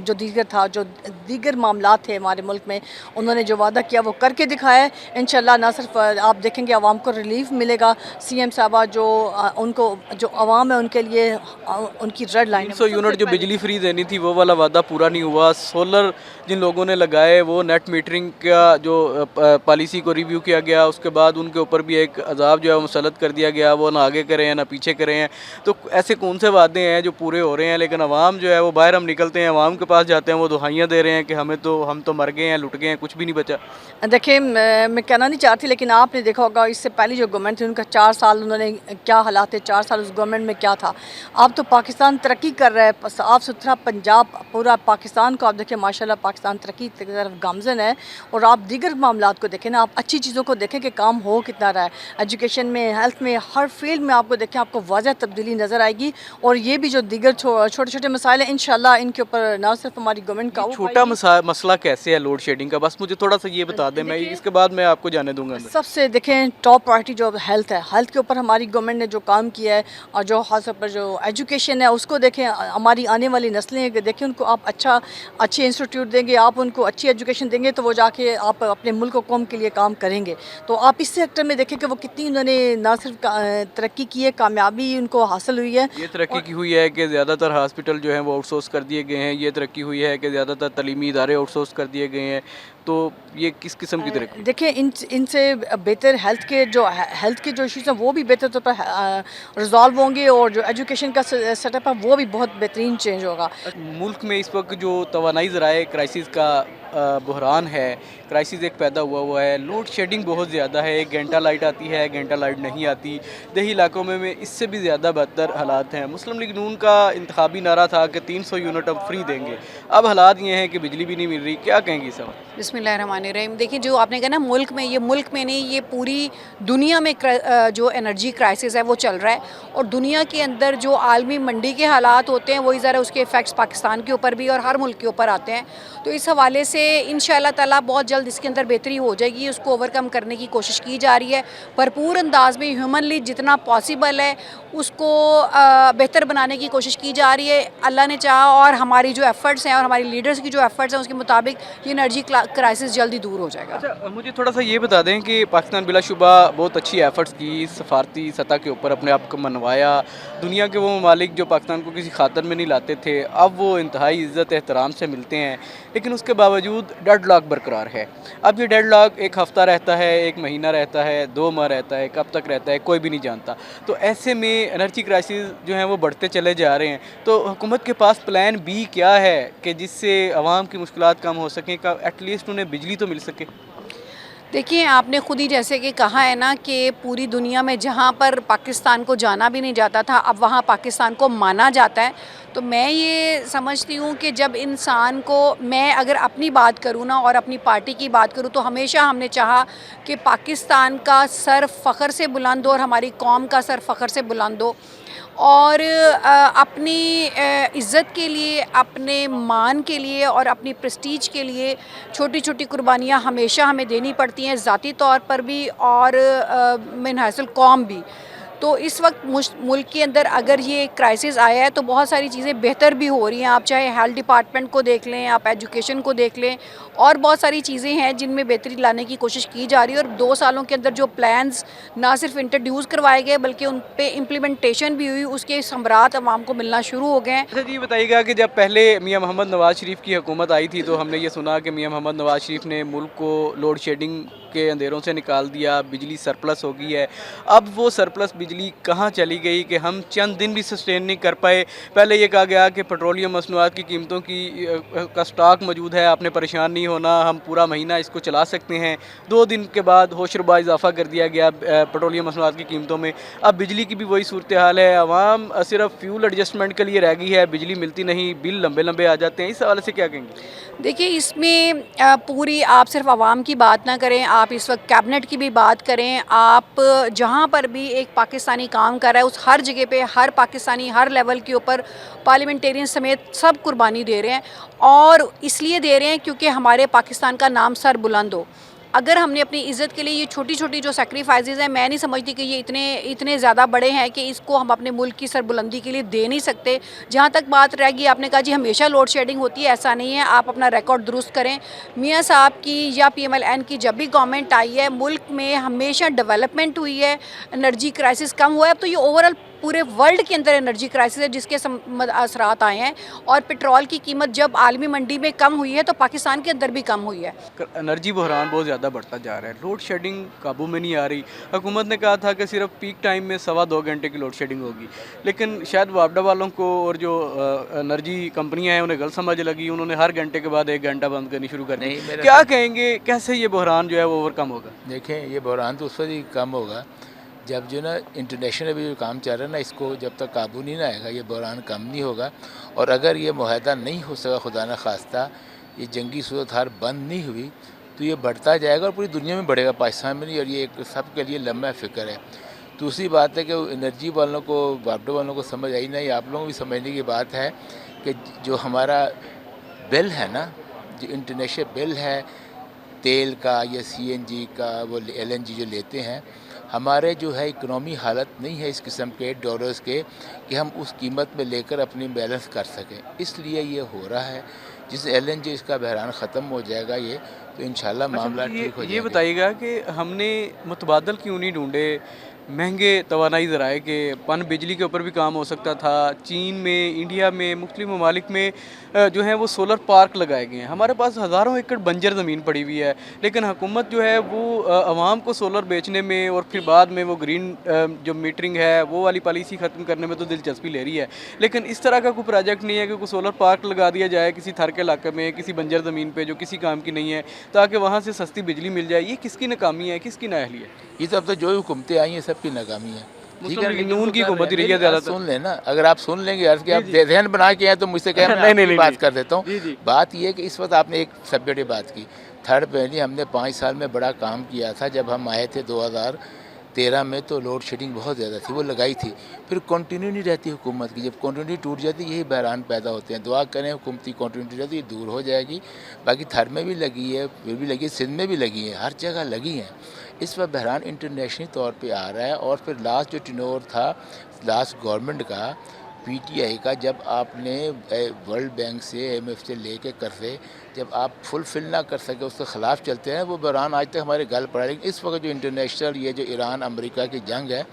जो दीगर था, जो दीगर मामलात थे हमारे मुल्क में, उन्होंने जो वादा किया वो करके दिखाया है। इंशाल्लाह ना सिर्फ आप देखेंगे आवाम को रिलीफ मिलेगा, सीएम साहबा जो उनको जो आवाम है उनके लिए उनकी रेड लाइन 300 यूनिट जो बिजली फ्री देनी थी वो वाला वादा पूरा नहीं हुआ। सोलर जिन लोगों ने लगाए, वो नेट मीटरिंग का जो पॉलिसी को रिव्यू किया गया, उसके बाद उनके ऊपर भी एक अजाब जो है वो मुसल्लत कर दिया गया, वो ना आगे करें ना पीछे करें। तो ऐसे कौन से वादे हैं जो पूरे हो रहे हैं, लेकिन आवाम जो है वो बाहर हम निकलते हैं, आवाम के पास जाते हैं, वो दुहाइयाँ दे रहे हैं कि हम तो मर गए हैं, लुट गए हैं, कुछ भी नहीं बचा। देखिए, मैं कहना नहीं चाहती, लेकिन आपने देखा होगा इससे पहले जो गवर्नमेंट थी उनका 4 साल उन्होंने क्या हालात थे, 4 साल उस गवर्नमेंट में क्या था। अब तो पाकिस्तान तरक्की कर रहा है, साफ़ सुथरा पंजाब, पूरा पाकिस्तान को आप देखिए माशाल्लाह पाकिस्तान तरक्की की तरफ गामज़न है। और आप दीगर मामलात को देखें ना, आप अच्छी चीज़ों को देखें कि काम हो कितना रहा है, एजुकेशन में, हेल्थ में, हर फील्ड में आपको देखें, आपको वाज़ह तब्दीली नज़र आएगी। और ये भी जो दीगर छोटे छोटे मसाइल हैं, इंशाल्लाह इनके ऊपर ना सिर्फ हमारी गवर्नमेंट का छोटा मसला कैसे है लोड शेडिंग का, बस मुझे थोड़ा सा ये बता दें, मैं इसके बाद मैं आपको जाने दूंगा। सबसे देखें टॉप प्रायोरिटी जो हेल्थ है, हेल्थ के ऊपर हमारी गवर्नमेंट ने जो काम किया है, और जो खास तौर पर जो एजुकेशन है उसको देखें, हमारी आने वाली नस्लें देखें, उनको आप अच्छे इंस्टीट्यूट देंगे, आप उनको अच्छी एजुकेशन देंगे तो वो जाके आप अपने मुल्क और कौम के लिए काम करेंगे। तो आप इस सेक्टर में देखें कि वो कितनी उन्होंने ना सिर्फ तरक्की की है, कामयाबी उनको हासिल हुई है। ये तरक्की की हुई है कि ज़्यादातर हॉस्पिटल जो हैं वो आउटसोर्स कर दिए गए हैं, ये तरक्की हुई है कि ज़्यादातर तलीमी इदारे आउटसोर्स कर दिए गए हैं। तो ये किस किस्म की तरक्की? देखिए, इनसे बेहतर हेल्थ के जो इशूज़ हैं वो भी बेहतर तौर पर रिजॉल्व होंगे, और जो एजुकेशन का सेटअप है वो भी बहुत बेहतरीन चेंज होगा। मुल्क में इस वक्त जो तवानाई ज़राए क्राइसिस का बहरान है, क्राइसिस एक पैदा हुआ है, लोड शेडिंग बहुत ज़्यादा है, 1 घंटा लाइट आती है, 1 घंटा लाइट नहीं आती। देही इलाकों में इससे भी ज़्यादा बदतर हालात हैं। मुस्लिम लीग नून का इंतखाबी नारा था कि 300 यूनिट अब फ्री देंगे, अब हालात ये हैं कि बिजली भी नहीं मिल रही। क्या कहेंगी सब? बिस्मिल्लाहिर्रहमानिर्रहीम। देखिए, जो आपने कहा ना, मुल्क में, ये मुल्क में नहीं, ये पूरी दुनिया में जो एनर्जी क्राइसिस है वो चल रहा है। और दुनिया के अंदर जो आलमी मंडी के हालात होते हैं वही ज़रा उसके इफ़ेक्ट्स पाकिस्तान के ऊपर भी और हर मुल्क के ऊपर आते हैं। तो इस हवाले से سے انشاءاللہ تعالیٰ بہت جلد اس کے اندر بہتری ہو جائے گی. اس کو اوور کم کرنے کی کوشش کی جا رہی ہے بھرپور انداز میں, ہیومنلی جتنا پاسبل ہے اس کو بہتر بنانے کی کوشش کی جا رہی ہے. اللہ نے چاہا اور ہماری جو ایفرٹس ہیں اور ہماری لیڈرز کی جو ایفرٹس ہیں اس کے مطابق یہ انرجی کرائسس جلدی دور ہو جائے گا. اچھا مجھے تھوڑا سا یہ بتا دیں کہ پاکستان بلا شبہ بہت اچھی ایفرٹس کی, سفارتی سطح کے اوپر اپنے آپ کو منوایا. دنیا کے وہ ممالک جو پاکستان کو کسی خاطر میں نہیں لاتے تھے اب وہ انتہائی عزت احترام سے ملتے ہیں, لیکن اس کے باوجود ڈیڈ لاک برقرار ہے. اب یہ ڈیڈ لاک ایک ہفتہ رہتا ہے, ایک مہینہ رہتا ہے, 2 ماہ رہتا ہے, کب تک رہتا ہے کوئی بھی نہیں جانتا. تو ایسے میں انرجی کرائسس جو ہیں وہ بڑھتے چلے جا رہے ہیں. تو حکومت کے پاس پلان بی کیا ہے کہ جس سے عوام کی مشکلات کم ہو سکیں, کہ ایٹ لیسٹ انہیں بجلی تو مل سکے؟ دیکھیں آپ نے خود ہی جیسے کہ کہا ہے نا کہ پوری دنیا میں جہاں پر پاکستان کو جانا بھی نہیں جاتا تھا اب وہاں پاکستان کو مانا جاتا ہے. تو میں یہ سمجھتی ہوں کہ جب انسان کو, میں اگر اپنی بات کروں نا اور اپنی پارٹی کی بات کروں تو ہمیشہ ہم نے چاہا کہ پاکستان کا سر فخر سے بلند ہو اور ہماری قوم کا سر فخر سے بلند ہو, اور اپنی عزت کے لیے, اپنے مان کے لیے اور اپنی پریسٹیج کے لیے چھوٹی چھوٹی قربانیاں ہمیشہ ہمیں دینی پڑتی ہیں, ذاتی طور پر بھی اور من حیث القوم بھی. تو اس وقت ملک کے اندر اگر یہ کرائسس آیا ہے تو بہت ساری چیزیں بہتر بھی ہو رہی ہیں. آپ چاہے ہیلتھ ڈپارٹمنٹ کو دیکھ لیں, آپ ایجوکیشن کو دیکھ لیں, اور بہت ساری چیزیں ہیں جن میں بہتری لانے کی کوشش کی جا رہی ہے. اور 2 سالوں کے اندر جو پلانز نہ صرف انٹروڈیوس کروائے گئے بلکہ ان پہ امپلیمنٹیشن بھی ہوئی, اس کے ثمرات عوام کو ملنا شروع ہو گئے ہیں. اچھا جی بتائیے گا کہ جب پہلے میاں محمد نواز شریف کی حکومت آئی تھی تو ہم نے یہ سنا کہ میاں محمد نواز شریف نے ملک کو لوڈ شیڈنگ کے اندھیروں سے نکال دیا, بجلی سرپلس ہو گئی ہے. اب وہ سرپلس بجلی کہاں چلی گئی کہ ہم چند دن بھی سسٹین نہیں کر پائے. پہلے یہ کہا گیا کہ پیٹرولیم مصنوعات کی قیمتوں کا سٹاک موجود ہے, آپ نے پریشان نہیں ہونا, ہم پورا مہینہ اس کو چلا سکتے ہیں. 2 دن کے بعد ہوشربا اضافہ کر دیا گیا پیٹرولیم مصنوعات کی قیمتوں میں. اب بجلی کی بھی وہی صورتحال ہے, عوام صرف فیول ایڈجسٹمنٹ کے لیے رہ گئی ہے, بجلی ملتی نہیں, بل لمبے لمبے آ جاتے ہیں. اس حوالے سے کیا کہیں گے؟ دیکھیے اس میں پوری آپ صرف عوام کی بات نہ کریں, آپ اس وقت کیبنٹ کی بھی بات کریں. آپ جہاں پر بھی ایک پاکستانی کام کر رہا ہے اس ہر جگہ پہ ہر پاکستانی ہر لیول کے اوپر پارلیمنٹیرین سمیت سب قربانی دے رہے ہیں, اور اس لیے دے رہے ہیں کیونکہ ہمارے پاکستان کا نام سر بلند ہو. اگر ہم نے اپنی عزت کے لیے یہ چھوٹی چھوٹی جو سیکریفائزز ہیں, میں نہیں سمجھتی کہ یہ اتنے زیادہ بڑے ہیں کہ اس کو ہم اپنے ملک کی سربلندی کے لیے دے نہیں سکتے. جہاں تک بات رہ گئی, آپ نے کہا جی ہمیشہ لوڈ شیڈنگ ہوتی ہے, ایسا نہیں ہے. آپ اپنا ریکارڈ درست کریں. میاں صاحب کی یا PMLN کی جب بھی گورنمنٹ آئی ہے ملک میں ہمیشہ ڈیولپمنٹ ہوئی ہے, انرجی کرائسس کم ہوا ہے. اب تو یہ اوورآل پورے ورلڈ کے اندر انرجی کرائسس ہے جس کے اثرات آئے ہیں, اور پیٹرول کی قیمت جب عالمی منڈی میں کم ہوئی ہے تو پاکستان کے اندر بھی کم ہوئی ہے. انرجی بحران بہت زیادہ بڑھتا جا رہا ہے, لوڈ شیڈنگ قابو میں نہیں آ رہی. حکومت نے کہا تھا کہ صرف پیک ٹائم میں 2.25 گھنٹے کی لوڈ شیڈنگ ہوگی, لیکن شاید وابڈا والوں کو اور جو انرجی کمپنیاں ہیں انہیں غلط سمجھ لگی, انہوں نے ہر گھنٹے کے بعد 1 گھنٹہ بند کرنی شروع کر دی. کیا کہیں گے کیسے یہ بحران جو ہے وہ اوور کم ہوگا؟ دیکھیں یہ بحران تو اس وقت ہی کم ہوگا جب جو نا انٹرنیشنل ابھی جو کام چل رہا ہے نا, اس کو جب تک قابو نہیں نہ آئے گا یہ بحران کم نہیں ہوگا. اور اگر یہ معاہدہ نہیں ہو سکا, خدا نہ خواستہ یہ جنگی صورتحال بند نہیں ہوئی, تو یہ بڑھتا جائے گا اور پوری دنیا میں بڑھے گا, پاکستان میں نہیں. اور یہ ایک سب کے لیے لمحہ فکر ہے. دوسری بات ہے کہ انرجی والوں کو, وابڈا والوں کو سمجھ آئی نہیں, آپ لوگوں کو بھی سمجھنے کی بات ہے کہ جو ہمارا بل ہے نا, جو انٹرنیشنل بل ہے تیل کا یا CNG کا, وہ LNG جو لیتے ہیں, ہمارے جو ہے اکنامی حالت نہیں ہے اس قسم کے ڈالرز کے کہ ہم اس قیمت میں لے کر اپنی بیلنس کر سکیں. اس لیے یہ ہو رہا ہے. جس LNG اس کا بحران ختم ہو جائے گا یہ تو انشاءاللہ معاملہ ٹھیک ہو جائے گا. یہ بتائیے گا کہ ہم نے متبادل کیوں نہیں ڈھونڈے مہنگے توانائی ذرائع کے؟ پن بجلی کے اوپر بھی کام ہو سکتا تھا. چین میں, انڈیا میں, مختلف ممالک میں جو ہیں وہ سولر پارک لگائے گئے ہیں. ہمارے پاس ہزاروں ایکڑ بنجر زمین پڑی ہوئی ہے, لیکن حکومت جو ہے وہ عوام کو سولر بیچنے میں اور پھر بعد میں وہ گرین جو میٹرنگ ہے وہ والی پالیسی ختم کرنے میں تو دلچسپی لے رہی ہے, لیکن اس طرح کا کوئی پروجیکٹ نہیں ہے کہ کوئی سولر پارک لگا دیا جائے کسی تھر کے علاقے میں, کسی بنجر زمین پہ جو کسی کام کی نہیں ہے, تاکہ وہاں سے سستی بجلی مل جائے. یہ کس کی ناکامی ہے, کس کی نااہلی ہے؟ یہ تو اب تو جو حکومتیں آئی ہیں سب کی ناکامی ہے. ٹھیک ہے, نون کی حکومت ہی رہی ہے زیادہ تر. سن لیں نا, اگر آپ سن لیں گے کہ آپ ذہن بنا کے ہیں تو مجھ سے کہیں میں بات کر دیتا ہوں. بات یہ ہے کہ اس وقت آپ نے ایک سبجیکٹ بات کی. تھرڈ پہلی ہم نے 5 سال میں بڑا کام کیا تھا جب ہم آئے تھے 2013 13 में तो लोड शेडिंग बहुत ज़्यादा थी, वो लगाई थी, फिर कंटिन्यू नहीं रहती हुकूमत की, जब कंटिन्यू टूट जाती यही बहरान पैदा होते हैं। दुआ करें हुकूमती कंटिन्यूटी रहती ये दूर हो जाएगी। बाकी थर में भी लगी है, फिर भी लगी, सिंध में भी लगी है, हर जगह लगी हैं। इस वक्त बहरान इंटरनेशनल तौर पे आ रहा है। और फिर लास्ट जो टिनोर था लास्ट गवर्नमेंट का PTI का, जब आपने वर्ल्ड बैंक से IMF से लेके कर्जे जब आप फुलफिल ना कर सके, उसके ख़िलाफ़ चलते हैं, वो बहरान आज तक हमारे गल पड़ा है। लेकिन इस वक्त जो इंटरनेशनल ये जो ईरान अमेरिका की जंग है,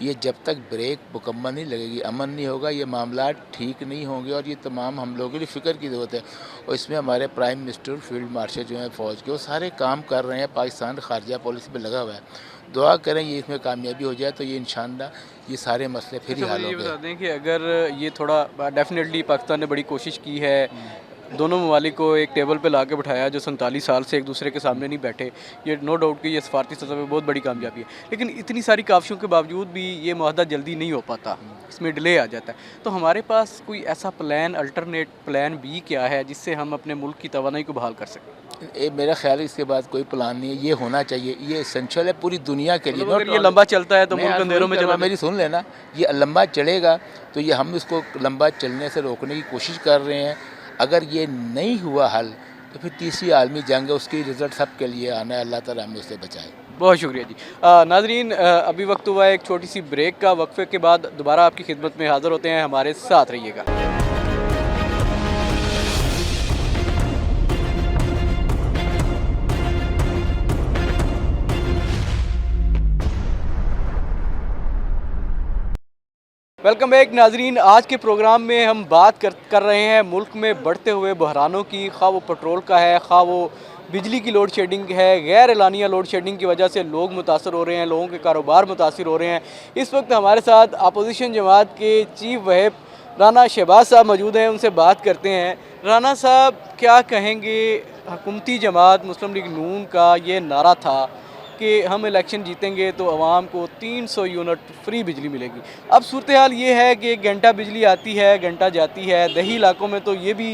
ये जब तक ब्रेक मुकम्मल नहीं लगेगी, अमन नहीं होगा, ये मामला ठीक नहीं होंगे। और ये तमाम हम लोगों के लिए फ़िक्र की ज़रूरत है। और इसमें हमारे प्राइम मिनिस्टर, फील्ड मार्शल जो हैं फ़ौज के, वो सारे काम कर रहे हैं, पाकिस्तान खारजा पॉलिसी पे लगा हुआ है। दुआ करें ये इसमें कामयाबी हो जाए तो ये इंशाअल्लाह ये सारे मसले फिर ही हल हो ये गए। बता दें कि अगर ये थोड़ा डेफिनेटली पाकिस्तान ने बड़ी कोशिश की है, दोनों ममालिक को एक टेबल पे ला के बिठाया जो 47 साल से एक दूसरे के सामने नहीं बैठे, ये नो डाउट कि ये सफारती सतह पे बहुत बड़ी कामयाबी है। लेकिन इतनी सारी काविशों के बावजूद भी ये मुआहदा जल्दी नहीं हो पाता, इसमें डिले आ जाता है। तो हमारे पास कोई ऐसा प्लान, अल्टरनेट प्लान बी क्या है जिससे हम अपने मुल्क की तवानाई को बहाल कर सकें? मेरा ख्याल है इसके बाद कोई प्लान नहीं है, ये होना चाहिए, ये एसेंशियल है पूरी दुनिया के लिए। मतलब अगर ये लंबा चलता है तो नहीं, मुल्क अंधेरों में चला मेरी सुन लेना, ये लंबा चलेगा तो ये हम इसको लंबा चलने से रोकने की कोशिश कर रहे हैं। अगर ये नहीं हुआ हल तो फिर तीसरी आलमी जंग है, उसकी रिज़ल्ट सब के लिए आना है। अल्लाह ताला हमें उससे बचाए। बहुत शुक्रिया जी। नाजरीन, अभी वक्त हुआ है एक छोटी सी ब्रेक का। वक्फे के बाद दोबारा आपकी खिदमत में हाज़िर होते हैं, हमारे साथ रहिएगा। वेलकम बैक नाजरीन। आज के प्रोग्राम में हम बात कर रहे हैं मुल्क में बढ़ते हुए बहरानों की, खा वो पेट्रोल का है, खा वो बिजली की लोड शेडिंग है। गैर एलानिया लोड शेडिंग की वजह से लोग मुतासर हो रहे हैं, लोगों के कारोबार मुतासर हो रहे हैं। इस वक्त हमारे साथ अपोजिशन जमात के चीफ व्हिप राना शहबाज साहब मौजूद हैं, उनसे बात करते हैं। राना साहब, क्या कहेंगे, हुकूमती जमात मुस्लिम लीग नून का ये नारा था कि हम इलेक्शन जीतेंगे तो आवाम को 300 यूनिट फ्री बिजली मिलेगी। अब सूरत हाल ये है कि एक घंटा बिजली आती है, घंटा जाती है। दही इलाकों में तो ये भी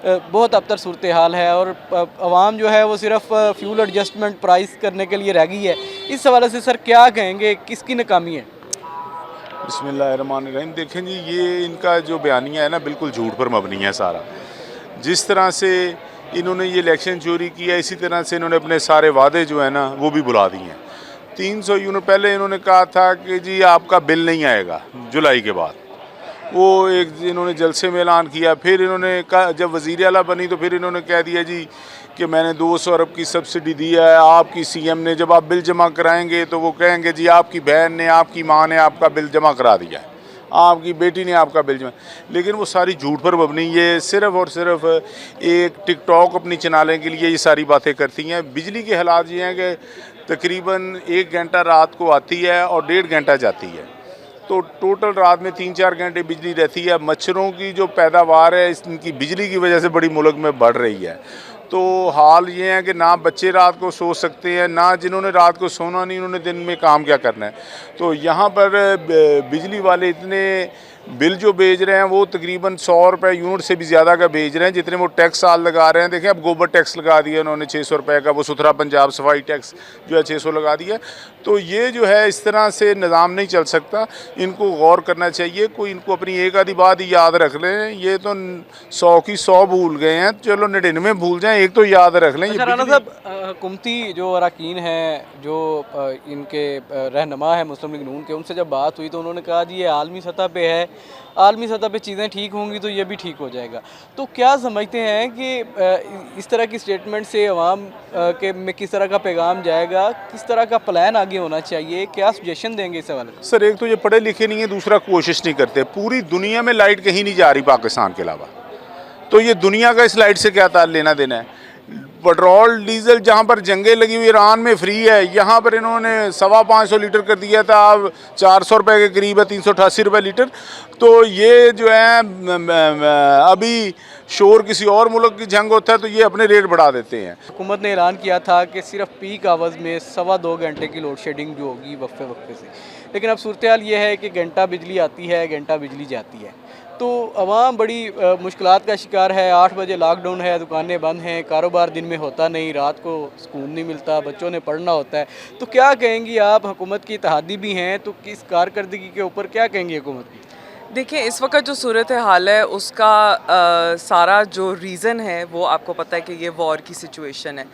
बहुत अबतर सूरत हाल है और आवाम जो है वो सिर्फ फ्यूल एडजस्टमेंट प्राइस करने के लिए रह गई है। इस हवाले से सर क्या कहेंगे, किसकी नाकामी है? बिस्मिल्लाहिर्रहमानिर्रहीम। देखें जी, ये इनका जो बयानिया है ना, बिल्कुल झूठ पर मबनी है सारा। जिस तरह से इन्होंने ये इलेक्शन चोरी किया, इसी तरह से इन्होंने अपने सारे वादे जो है ना वो भी बुला दिए हैं। 300 यूनिट पहले इन्होंने कहा था कि जी आपका बिल नहीं आएगा जुलाई के बाद, वो एक इन्होंने जलसे में ऐलान किया। फिर इन्होंने कहा, जब वज़ीर आला बनी तो फिर इन्होंने कह दिया जी कि मैंने 200 अरब की सब्सिडी दी है। आपकी CM ने जब आप बिल जमा कराएंगे तो वो कहेंगे जी आपकी बहन ने, आपकी माँ ने आपका बिल जमा करा दिया है, आपकी बेटी ने आपका बिल जमा। लेकिन वो सारी झूठ पर मबनी, ये सिर्फ़ और सिर्फ एक टिकटॉक अपनी चलाने के लिए ये सारी बातें करती हैं। बिजली के हालात ये हैं कि तकरीबन 1 घंटा रात को आती है और 1.5 घंटा जाती है, तो टोटल रात में 3-4 घंटे बिजली रहती है। मच्छरों की जो पैदावार है इनकी बिजली की वजह से बड़ी मुल्क में बढ़ रही है। तो हाल ये है कि ना बच्चे रात को सो सकते हैं, ना जिन्होंने रात को सोना नहीं उन्होंने दिन में काम क्या करना है। तो यहाँ पर बिजली वाले इतने बिल जो भेज रहे हैं वो तकरीबन 100 रुपये यूनिट से भी ज़्यादा का भेज रहे हैं जितने वो टैक्स साल लगा रहे हैं। देखें, अब गोबर टैक्स लगा दिया उन्होंने 600 रुपये का, वो सुथरा पंजाब सफाई टैक्स जो है 600 लगा दिया। तो ये जो है इस तरह से निज़ाम नहीं चल सकता, इनको गौर करना चाहिए। कोई इनको अपनी एक आधी बात ही याद रख लें, ये तो 100 की 100 भूल गए हैं, चलो 99 भूल जाएँ, एक तो याद रख लें। अच्छा राना साहब, हुकूमती जो अरकान हैं, जो इनके रहनुमा है मुस्लिम लीग नून के, उनसे जब बात हुई तो उन्होंने कहा जी ये आलमी सतह पे है, आलमी सतह पे चीज़ें ठीक होंगी तो ये भी ठीक हो जाएगा। तो क्या समझते हैं कि इस तरह की स्टेटमेंट से अवाम के में किस तरह का पैगाम जाएगा, किस तरह का प्लान आगे होना चाहिए, क्या सजेशन देंगे इस हवाले से? सर, एक तो ये पढ़े लिखे नहीं है, दूसरा कोशिश नहीं करते। पूरी दुनिया में लाइट कहीं नहीं जा रही पाकिस्तान के अलावा, तो ये दुनिया का इस लाइट से क्या ताल्लुक लेना देना है। पेट्रोल डीजल जहाँ पर जंगें लगी हुई ईरान में फ्री है, यहाँ पर इन्होंने 550 लीटर कर दिया था, अब 400 रुपये के करीब है, 388 रुपये लीटर। तो ये जो है अभी शोर किसी और मुल्क की जंग होता है तो ये अपने रेट बढ़ा देते हैं। हुकूमत ने ऐलान किया था कि सिर्फ पीक आवर्स में 2.25 घंटे की लोड शेडिंग जो होगी वक्फे वक्फे से, लेकिन अब सूरत हाल ये है कि घंटा बिजली आती है, घंटा बिजली जाती है। تو عوام بڑی مشکلات کا شکار ہے. 8 بجے لاک ڈاؤن ہے, دکانیں بند ہیں, کاروبار دن میں ہوتا نہیں, رات کو سکون نہیں ملتا, بچوں نے پڑھنا ہوتا ہے. تو کیا کہیں گی آپ؟ حکومت کی اتحادی بھی ہیں, تو کس کارکردگی کے اوپر کیا کہیں گی حکومت کی؟ دیکھیں اس وقت جو صورت حال ہے اس کا سارا جو ریزن ہے وہ آپ کو پتہ ہے کہ یہ وار کی سچویشن ہے.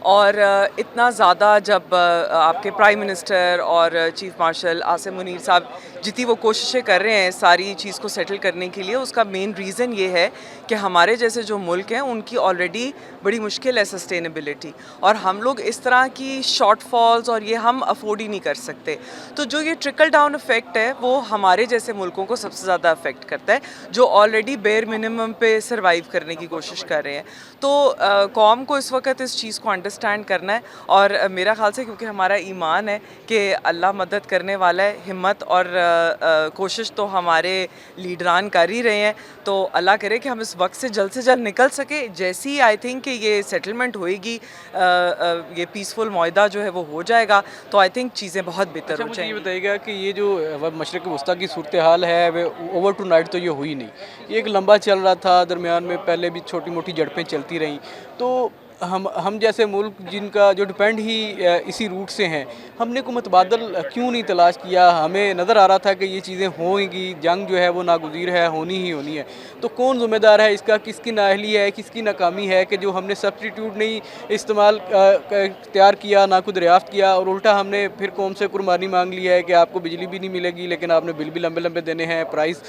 اور اتنا زیادہ جب آپ کے پرائم منسٹر اور چیف مارشل عاصم منیر صاحب جتنی وہ کوششیں کر رہے ہیں ساری چیز کو سیٹل کرنے کے لیے, اس کا مین ریزن یہ ہے کہ ہمارے جیسے جو ملک ہیں ان کی آلریڈی بڑی مشکل ہے سسٹینیبلٹی, اور ہم لوگ اس طرح کی شارٹ فالز اور یہ ہم افورڈ ہی نہیں کر سکتے. تو جو یہ ٹرکل ڈاؤن افیکٹ ہے وہ ہمارے جیسے ملکوں کو سب سے زیادہ افیکٹ کرتا ہے جو آلریڈی بیئر منیمم پہ سروائیو کرنے کی کوشش کر رہے ہیں. تو قوم کو اس وقت اس چیز کو انڈرسٹینڈ کرنا ہے, اور میرا خیال سے کیونکہ ہمارا ایمان ہے کہ اللہ مدد کرنے والا ہے, ہمت اور کوشش تو ہمارے لیڈران کر ہی رہے ہیں, تو اللہ کرے کہ ہم اس وقت سے جلد نکل سکے. جیسی آئی تھنک کہ یہ سیٹلمنٹ ہوئے گی, یہ پیسفل معاہدہ جو ہے وہ ہو جائے گا, تو آئی تھنک چیزیں بہت بہتر ہو جائیں گی. یہ بتائیے گا کہ یہ جو مشرق وسطیٰ کی صورتحال ہے وہ اوور ٹو نائٹ تو یہ ہوئی نہیں, یہ ایک لمبا چل رہا تھا, درمیان میں پہلے بھی چھوٹی موٹی جھڑپیں چلتی رہیں. تو ہم جیسے ملک جن کا جو ڈپینڈ ہی اسی روٹ سے ہیں, ہم نے کو متبادل کیوں نہیں تلاش کیا؟ ہمیں نظر آ رہا تھا کہ یہ چیزیں ہوئیں گی, جنگ جو ہے وہ ناگزیر ہے, ہونی ہی ہونی ہے. تو کون ذمہ دار ہے اس کا؟ کس کی نااہلی ہے, کس کی ناکامی ہے کہ جو ہم نے سبسٹیٹیوٹ نہیں استعمال اختیار کیا, نہ خود دریافت کیا, اور الٹا ہم نے پھر قوم سے قربانی مانگ لی ہے کہ آپ کو بجلی بھی نہیں ملے گی لیکن آپ نے بل بھی لمبے لمبے دینے ہیں, پرائس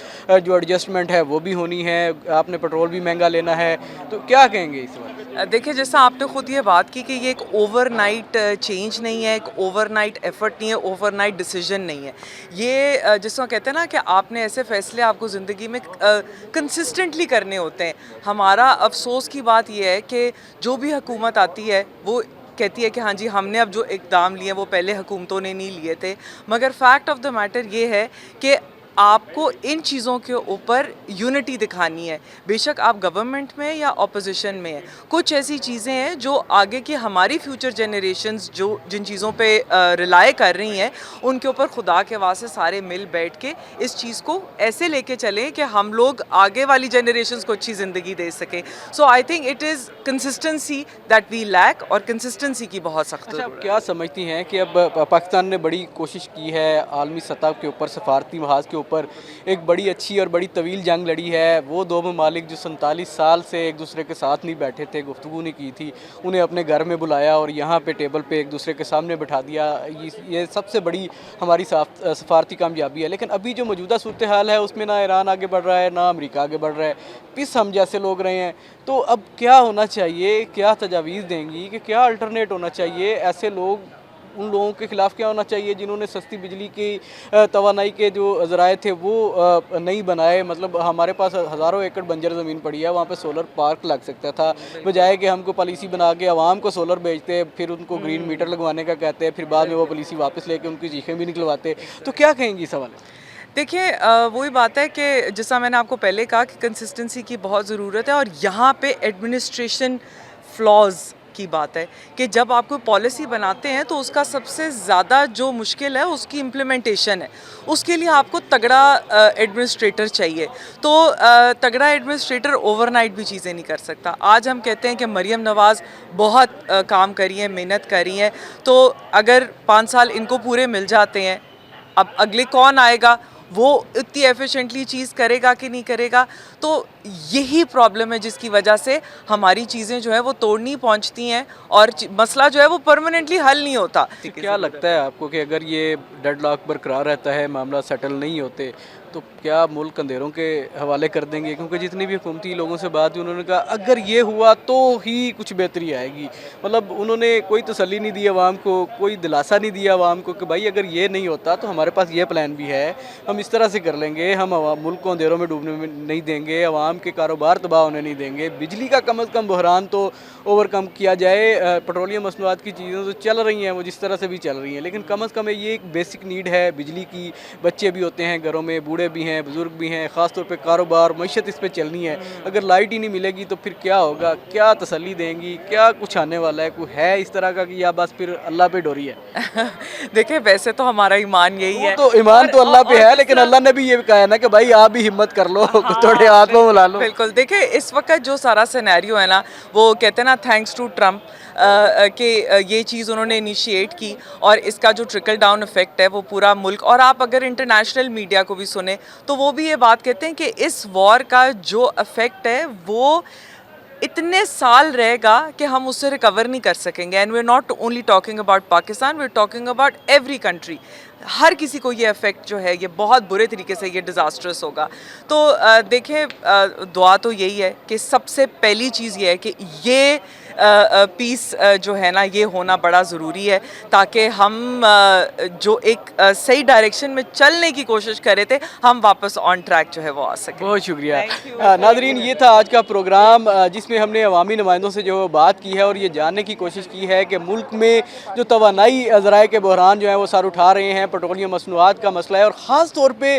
جو ایڈجسٹمنٹ ہے وہ بھی ہونی ہے, آپ نے پیٹرول بھی مہنگا لینا ہے. تو کیا کہیں گے اس وقت؟ دیکھیں جیسا آپ نے خود یہ بات کی کہ یہ ایک اوور نائٹ چینج نہیں ہے, ایک اوور نائٹ ایفرٹ نہیں ہے, اوور نائٹ ڈیسیجن نہیں ہے. یہ جس کو کہتے ہیں نا کہ آپ نے ایسے فیصلے آپ کو زندگی میں کنسسٹنٹلی کرنے ہوتے ہیں. ہمارا افسوس کی بات یہ ہے کہ جو بھی حکومت آتی ہے وہ کہتی ہے کہ ہاں جی ہم نے اب جو اقدام لیے وہ پہلے حکومتوں نے نہیں لیے تھے, مگر فیکٹ آف دا میٹر یہ ہے کہ آپ کو ان چیزوں کے اوپر یونٹی دکھانی ہے. بے شک آپ گورنمنٹ میں یا اپوزیشن میں ہیں, کچھ ایسی چیزیں ہیں جو آگے کی ہماری فیوچر جنریشنز جو جن چیزوں پہ ریلائی کر رہی ہیں ان کے اوپر خدا کے واسطے سارے مل بیٹھ کے اس چیز کو ایسے لے کے چلیں کہ ہم لوگ آگے والی جنریشنز کو اچھی زندگی دے سکیں. So I think it is consistency that we lack, اور کنسسٹنسی کی بہت سخت ضرورت ہے. کیا سمجھتی ہیں کہ اب پاکستان نے بڑی کوشش کی ہے عالمی سطح کے اوپر, سفارتی محاذ کے اوپر ایک بڑی اچھی اور بڑی طویل جنگ لڑی ہے. وہ دو ممالک جو 47 سال سے ایک دوسرے کے ساتھ نہیں بیٹھے تھے, گفتگو نہیں کی تھی, انہیں اپنے گھر میں بلایا اور یہاں پہ ٹیبل پہ ایک دوسرے کے سامنے بٹھا دیا. یہ سب سے بڑی ہماری سفارتی کامیابی ہے. لیکن ابھی جو موجودہ صورتحال ہے اس میں نہ ایران آگے بڑھ رہا ہے, نہ امریکہ آگے بڑھ رہا ہے, پس ہم جیسے لوگ رہے ہیں. تو اب کیا ہونا چاہیے, کیا تجاویز دیں گی کہ کیا الٹرنیٹ ہونا چاہیے؟ ایسے لوگ, ان لوگوں کے خلاف کیا ہونا چاہیے جنہوں نے سستی بجلی کی توانائی کے جو ذرائع تھے وہ نہیں بنائے؟ مطلب ہمارے پاس ہزاروں ایکڑ بنجر زمین پڑی ہے, وہاں پہ سولر پارک لگ سکتا تھا, بجائے کہ ہم کو پالیسی بنا کے عوام کو سولر بیچتے, پھر ان کو گرین میٹر لگوانے کا کہتے ہیں, پھر بعد میں وہ پالیسی واپس لے کے ان کی چیخیں بھی نکلواتے. تو کیا کہیں گی اس حوالے؟ دیکھیں وہی بات ہے کہ جیسا میں نے آپ کو پہلے کہا کہ کنسسٹنسی کی بہت ضرورت ہے, اور یہاں پہ ایڈمنسٹریشن فلاز کی بات ہے کہ جب آپ کوئی پالیسی بناتے ہیں تو اس کا سب سے زیادہ جو مشکل ہے اس کی امپلیمنٹیشن ہے. اس کے لیے آپ کو تگڑا ایڈمنسٹریٹر چاہیے. تو تگڑا ایڈمنسٹریٹر اوور نائٹ بھی چیزیں نہیں کر سکتا. آج ہم کہتے ہیں کہ مریم نواز بہت کام کری ہیں, محنت کری ہیں, تو اگر 5 سال ان کو پورے مل جاتے ہیں, اب اگلے کون آئے گا وہ اتنی ایفیشینٹلی چیز کرے گا کہ نہیں کرے گا. تو یہی پرابلم ہے جس کی وجہ سے ہماری چیزیں جو ہے وہ توڑنی پہنچتی ہیں اور مسئلہ جو ہے وہ پرماننٹلی حل نہیں ہوتا. کیا لگتا ہے آپ کو کہ اگر یہ ڈیڈ لاک برقرار رہتا ہے, معاملہ سیٹل نہیں ہوتے, تو کیا ملک اندھیروں کے حوالے کر دیں گے؟ کیونکہ جتنی بھی حکومتی لوگوں سے بات ہوئی انہوں نے کہا اگر یہ ہوا تو ہی کچھ بہتری آئے گی. مطلب انہوں نے کوئی تسلی نہیں دی عوام کو, کوئی دلاسا نہیں دیا عوام کو کہ بھائی اگر یہ نہیں ہوتا تو ہمارے پاس یہ پلان بھی ہے, ہم اس طرح سے کر لیں گے, ہم ملک کو اندھیروں میں ڈوبنے میں نہیں دیں گے, عوام کے کاروبار تباہ ہونے نہیں دیں گے, بجلی کا کم از کم بحران تو اوور کم کیا جائے. پیٹرولیم مصنوعات کی چیزیں تو چل رہی ہیں, وہ جس طرح سے بھی چل رہی ہیں, لیکن کم از کم یہ ایک بیسک نیڈ ہے بجلی کی. بچے بھی ہوتے ہیں گھروں میں, بوڑھے بوڑھے بھی ہیں, بزرگ بھی ہیں, خاص طور پہ کاروبار معیشت اس پہ چلنی ہے. اگر لائٹ ہی نہیں ملے گی تو پھر کیا ہوگا, کیا تسلی دیں گی, کیا کچھ آنے والا ہے, کوئی ہے اس طرح کا کہ یا بس پھر اللہ پہ ڈوری ہے؟ دیکھیں ویسے تو ہمارا ایمان یہی ہے, تو ایمان تو اللہ پہ ہے, لیکن اللہ نے بھی یہ کہا ہے نا کہ بھائی آپ بھی ہمت کر لو, تھوڑے ہاتھ میں ملا لو. بالکل. دیکھیں اس وقت جو سارا سینیریو ہے نا, وہ کہتے ہیں نا تھینکس ٹو ٹرمپ کہ یہ چیز انہوں نے انیشیٹ کی, اور اس کا جو ٹرکل ڈاؤن افیکٹ ہے وہ پورا ملک, اور آپ اگر انٹرنیشنل میڈیا کو بھی سنیں تو وہ بھی یہ بات کہتے ہیں کہ اس وار کا جو افیکٹ ہے وہ اتنے سال رہے گا کہ ہم اس سے ریکور نہیں کر سکیں گے. And we are not only talking about Pakistan, we are talking about every country. ہر کسی کو یہ افیکٹ جو ہے یہ بہت برے طریقے سے یہ ڈیزاسٹرس ہوگا. تو دیکھیں دعا تو یہی ہے کہ سب سے پہلی چیز یہ ہے کہ یہ پیس جو ہے نا یہ ہونا بڑا ضروری ہے, تاکہ ہم جو ایک صحیح ڈائریکشن میں چلنے کی کوشش کر رہے تھے ہم واپس آن ٹریک جو ہے وہ آ سکیں. بہت شکریہ. ناظرین, یہ تھا آج کا پروگرام جس میں ہم نے عوامی نمائندوں سے جو بات کی ہے اور یہ جاننے کی کوشش کی ہے کہ ملک میں جو توانائی ذرائع کے بحران جو ہیں وہ سر اٹھا رہے ہیں, پیٹرولیم مصنوعات کا مسئلہ ہے, اور خاص طور پہ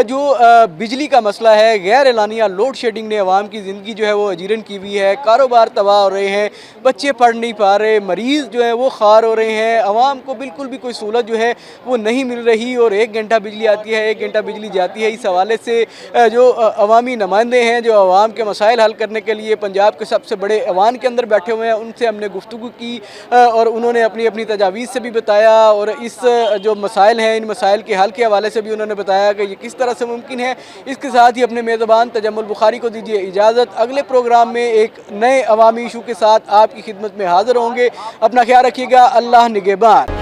جو بجلی کا مسئلہ ہے. غیر اعلانیہ لوڈ شیڈنگ نے عوام کی زندگی جو ہے وہ اجیرن کی ہوئی ہے, کاروبار تباہ ہو رہے ہیں, بچے پڑھ نہیں پا رہے, مریض جو ہیں وہ خوار ہو رہے ہیں, عوام کو بالکل بھی کوئی سہولت جو ہے وہ نہیں مل رہی, اور 1 گھنٹہ بجلی آتی ہے 1 گھنٹہ بجلی جاتی ہے. اس حوالے سے جو عوامی نمائندے ہیں جو عوام کے مسائل حل کرنے کے لیے پنجاب کے سب سے بڑے ایوان کے اندر بیٹھے ہوئے ہیں, ان سے ہم نے گفتگو کی, اور انہوں نے اپنی اپنی تجاویز سے بھی بتایا, اور اس جو مسائل ہیں ان مسائل کے حل کے حوالے سے بھی انہوں نے بتایا کہ یہ کس طرح سے ممکن ہے. اس کے ساتھ ہی اپنے میزبان تجمل بخاری کو دیجیے اجازت. اگلے پروگرام میں ایک نئے عوامی ایشو کے ساتھ آپ کی خدمت میں حاضر ہوں گے. اپنا خیال رکھیے گا. اللہ نگہبان.